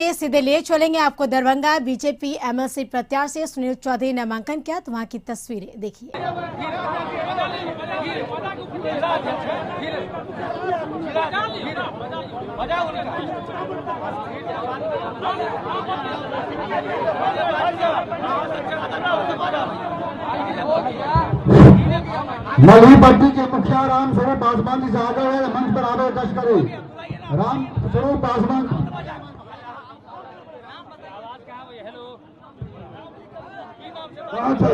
चलिए सीधे लिए चलेंगे आपको दरभंगा। बीजेपी एमएलसी प्रत्याशी सुनील चौधरी ने नामांकन किया, तो वहां की तस्वीरें देखिए। मलहीपट्टी के मुखिया राम स्वरूप पासवान जी से आगे हुए मंच पर आवे कश करे। राम स्वरूप पासवान कहाँ से?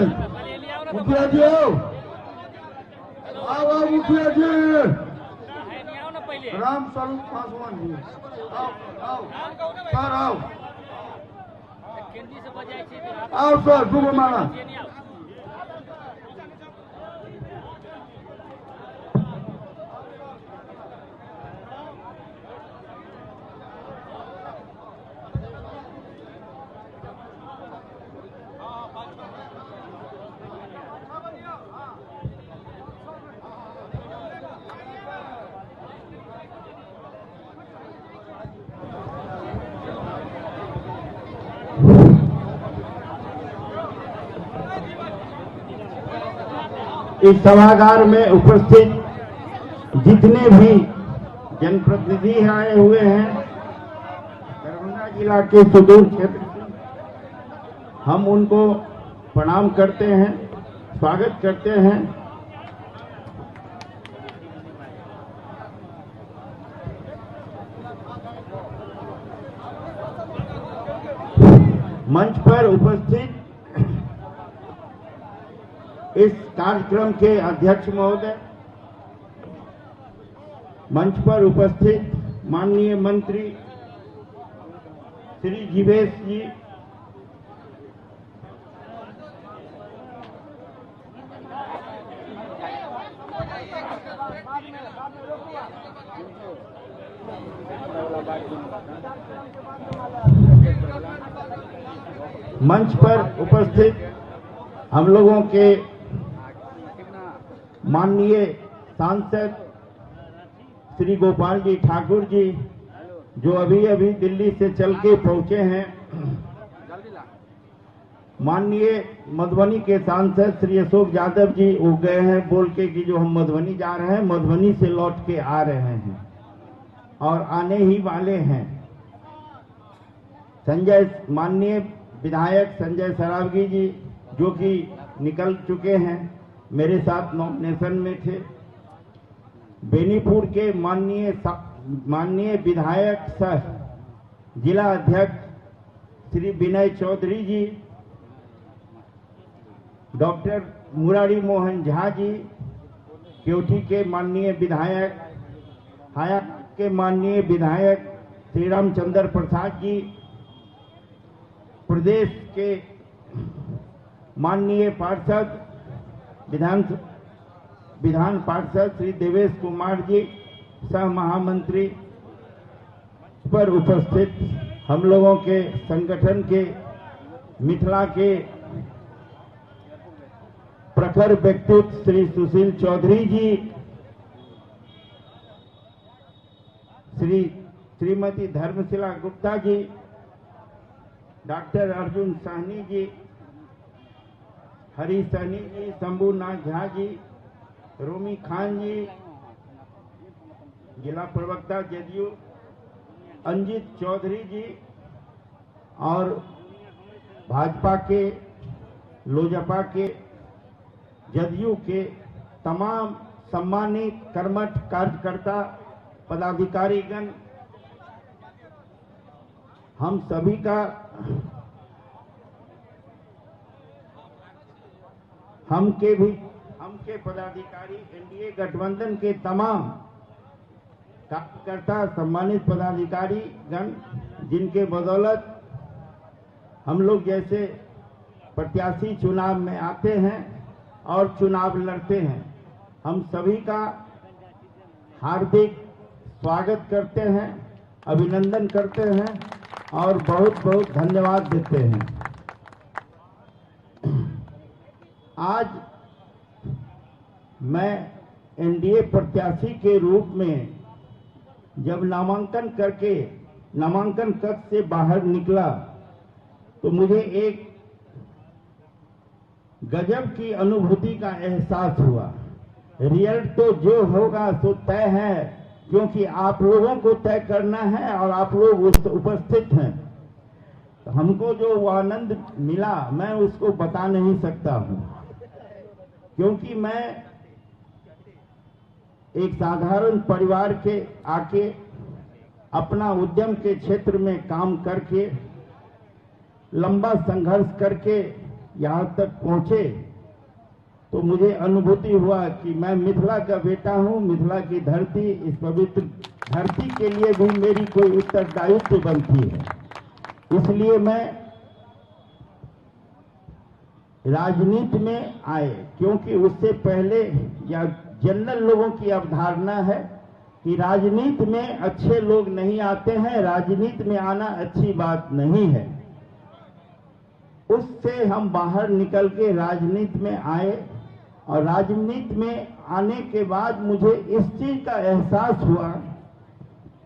मुखिया जी आओ, आओ मुखिया जी। राम स्वरूप पासवान जी आओ आओ सर, आओ सर, शुभ माला। इस सभागार में उपस्थित जितने भी जनप्रतिनिधि आए हुए हैं दरभंगा जिला के सुदूर क्षेत्र से, हम उनको प्रणाम करते हैं, स्वागत करते हैं। मंच पर उपस्थित इस कार्यक्रम के अध्यक्ष महोदय, मंच पर उपस्थित माननीय मंत्री श्री जीवेश जी, मंच पर उपस्थित हम लोगों के माननीय सांसद श्री गोपाल जी ठाकुर जी, जो अभी अभी दिल्ली से चल के पहुंचे हैं। माननीय मधुबनी के सांसद श्री अशोक यादव जी वो गए हैं बोल के कि जो हम मधुबनी जा रहे हैं, मधुबनी से लौट के आ रहे हैं और आने ही वाले हैं। माननीय विधायक संजय सरावगी जी जो कि निकल चुके हैं, मेरे साथ नॉमिनेशन में थे। बेनीपुर के माननीय विधायक सह जिला अध्यक्ष श्री विनय चौधरी जी, डॉक्टर मुरारी मोहन झा जी, केवटी के माननीय विधायक, हाया के माननीय विधायक श्री रामचंद्र प्रसाद जी, प्रदेश के माननीय पार्षद विधान पार्षद श्री देवेश कुमार जी, सह महामंत्री पर उपस्थित हम लोगों के संगठन के मिथिला के प्रखर व्यक्तित्व श्री सुशील चौधरी जी, श्रीमती धर्मशिला गुप्ता जी, डॉक्टर अर्जुन साहनी जी, हरी सहनी जी, शंभुनाथ झा जी, रोमी खान जी, जिला प्रवक्ता जदयू अंजित चौधरी जी और भाजपा के, लोजपा के, जदयू के तमाम सम्मानित कर्मठ कार्यकर्ता पदाधिकारीगण, हम सभी का हम के पदाधिकारी, एनडीए गठबंधन के तमाम कार्यकर्ता, सम्मानित पदाधिकारी गण, जिनके बदौलत हम लोग जैसे प्रत्याशी चुनाव में आते हैं और चुनाव लड़ते हैं, हम सभी का हार्दिक स्वागत करते हैं, अभिनंदन करते हैं और बहुत बहुत धन्यवाद देते हैं। आज मैं एनडीए प्रत्याशी के रूप में जब नामांकन करके नामांकन कक्ष से बाहर निकला तो मुझे एक गजब की अनुभूति का एहसास हुआ। रिजल्ट तो जो होगा सो तय है, क्योंकि आप लोगों को तय करना है और आप लोग उस उपस्थित हैं। तो हमको जो वो आनंद मिला मैं उसको बता नहीं सकता हूं, क्योंकि मैं एक साधारण परिवार के आके अपना उद्यम के क्षेत्र में काम करके लंबा संघर्ष करके यहाँ तक पहुंचे, तो मुझे अनुभूति हुआ कि मैं मिथिला का बेटा हूं। मिथिला की धरती, इस पवित्र धरती के लिए भी मेरी कोई उत्तरदायित्व बनती है। इसलिए मैं राजनीति में आए, क्योंकि उससे पहले या जनरल लोगों की अवधारणा है कि राजनीति में अच्छे लोग नहीं आते हैं, राजनीति में आना अच्छी बात नहीं है। उससे हम बाहर निकल के राजनीति में आए और राजनीति में आने के बाद मुझे इस चीज का एहसास हुआ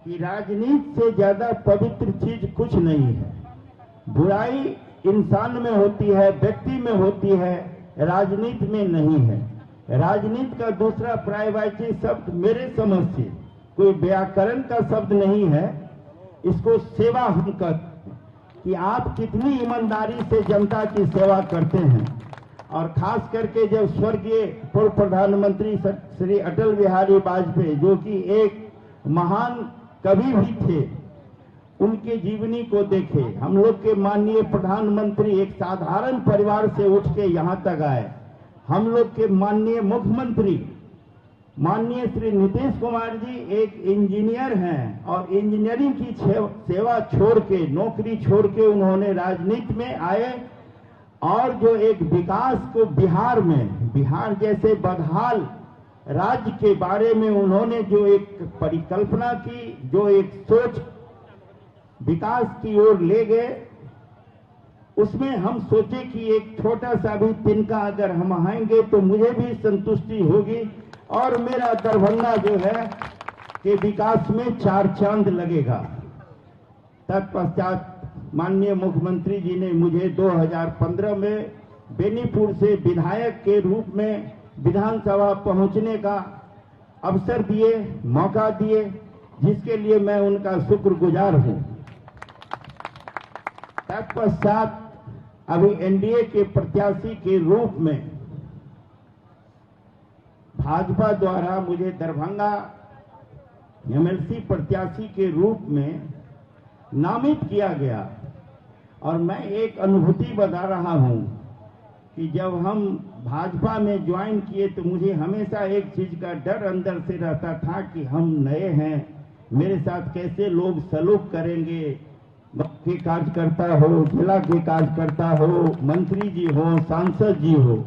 कि राजनीति से ज्यादा पवित्र चीज कुछ नहीं है। बुराई इंसान में होती है, व्यक्ति में होती है, राजनीति में नहीं है। राजनीति का दूसरा पर्यायवाची शब्द मेरे समझ से कोई व्याकरण का शब्द नहीं है, इसको सेवा हम कहते कि आप कितनी ईमानदारी से जनता की सेवा करते हैं। और खास करके जब स्वर्गीय पूर्व प्रधानमंत्री श्री अटल बिहारी वाजपेयी, जो कि एक महान कवि भी थे, उनके जीवनी को देखे। हम लोग के माननीय प्रधानमंत्री एक साधारण परिवार से उठ के यहाँ तक आए। हम लोग के माननीय मुख्यमंत्री माननीय श्री नीतीश कुमार जी एक इंजीनियर हैं और इंजीनियरिंग की सेवा छोड़ के, नौकरी छोड़ के उन्होंने राजनीति में आए और जो एक विकास को बिहार जैसे बदहाल राज्य के बारे में उन्होंने जो एक परिकल्पना की, जो एक सोच विकास की ओर ले गए, उसमें हम सोचे कि एक छोटा सा भी तिनका अगर हम आएंगे तो मुझे भी संतुष्टि होगी और मेरा दरभंगा जो है कि विकास में 4 चांद लगेगा। तत्पश्चात माननीय मुख्यमंत्री जी ने मुझे 2015 में बेनीपुर से विधायक के रूप में विधानसभा पहुंचने का अवसर दिए, मौका दिए, जिसके लिए मैं उनका शुक्रगुजार हूं। तत्पश्चात अभी एनडीए के प्रत्याशी के रूप में भाजपा द्वारा मुझे दरभंगा एमएलसी प्रत्याशी के रूप में नामित किया गया। और मैं एक अनुभूति बता रहा हूं कि जब हम भाजपा में ज्वाइन किए तो मुझे हमेशा एक चीज का डर अंदर से रहता था कि हम नए हैं, मेरे साथ कैसे लोग सलूक करेंगे। के कार्यकर्ता हो, जिला के कार्यकर्ता हो, मंत्री जी हो, सांसद जी हो,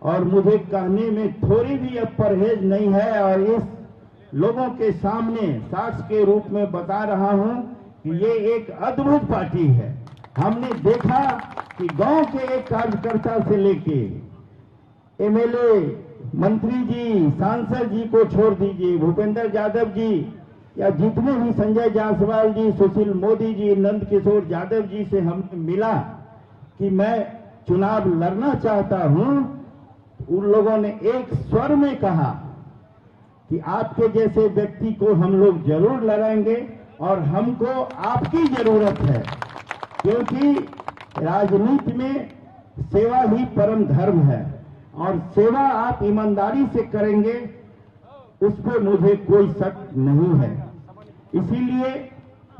और मुझे कहने में थोड़ी भी अब परहेज नहीं है। और इस लोगों के सामने साक्ष्य के रूप में बता रहा हूं कि ये एक अद्भुत पार्टी है। हमने देखा कि गांव के एक कार्यकर्ता से लेके एमएलए, मंत्री जी, सांसद जी को छोड़ दीजिए, भूपेंद्र यादव जी या जितने भी संजय जायसवाल जी, सुशील मोदी जी, नंद किशोर यादव जी से हमें मिला कि मैं चुनाव लड़ना चाहता हूं, उन लोगों ने एक स्वर में कहा कि आपके जैसे व्यक्ति को हम लोग जरूर लड़ाएंगे और हमको आपकी जरूरत है, क्योंकि राजनीति में सेवा ही परम धर्म है और सेवा आप ईमानदारी से करेंगे, उस पर मुझे कोई शक नहीं है। इसीलिए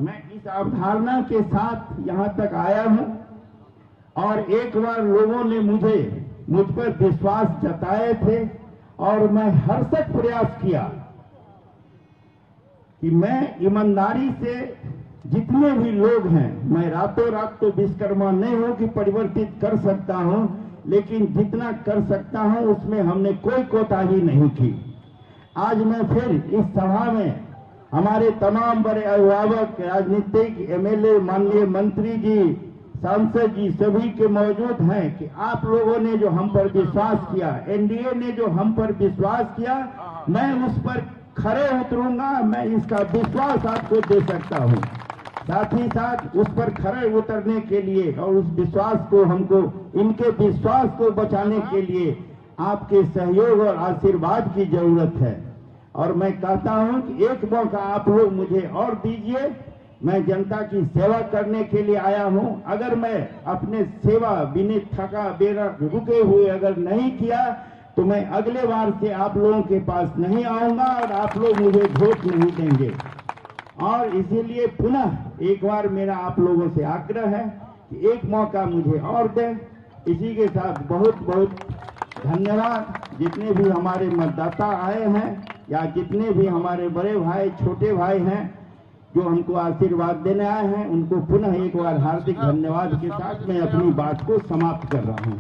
मैं इस अवधारणा के साथ यहां तक आया हूं और एक बार लोगों ने मुझ पर विश्वास जताए थे और मैं हरसक प्रयास किया कि मैं ईमानदारी से जितने भी लोग हैं, मैं रातों रात तो विश्वकर्मा नहीं हूं कि परिवर्तित कर सकता हूं, लेकिन जितना कर सकता हूं उसमें हमने कोई कोताही नहीं की। आज मैं फिर इस सभा में हमारे तमाम बड़े अभिभावक, राजनीतिक, एमएलए, माननीय मंत्री जी, सांसद जी सभी के मौजूद हैं कि आप लोगों ने जो हम पर विश्वास किया, एनडीए ने जो हम पर विश्वास किया, मैं उस पर खरे उतरूंगा। मैं इसका विश्वास आपको दे सकता हूं। साथ ही साथ उस पर खरे उतरने के लिए और उस विश्वास को हमको, इनके विश्वास को बचाने के लिए आपके सहयोग और आशीर्वाद की जरूरत है। और मैं कहता हूं कि एक मौका आप लोग मुझे और दीजिए, मैं जनता की सेवा करने के लिए आया हूं। अगर मैं अपने सेवा बिना थका बेरा रुके हुए अगर नहीं किया तो मैं अगले बार से आप लोगों के पास नहीं आऊंगा और आप लोग मुझे वोट नहीं देंगे। और इसीलिए पुनः एक बार मेरा आप लोगों से आग्रह है कि एक मौका मुझे और दें। इसी के साथ बहुत बहुत धन्यवाद। जितने भी हमारे मतदाता आए हैं या जितने भी हमारे बड़े भाई छोटे भाई हैं जो हमको आशीर्वाद देने आए हैं, उनको पुनः एक बार हार्दिक धन्यवाद के साथ मैं अपनी बात को समाप्त कर रहा हूं।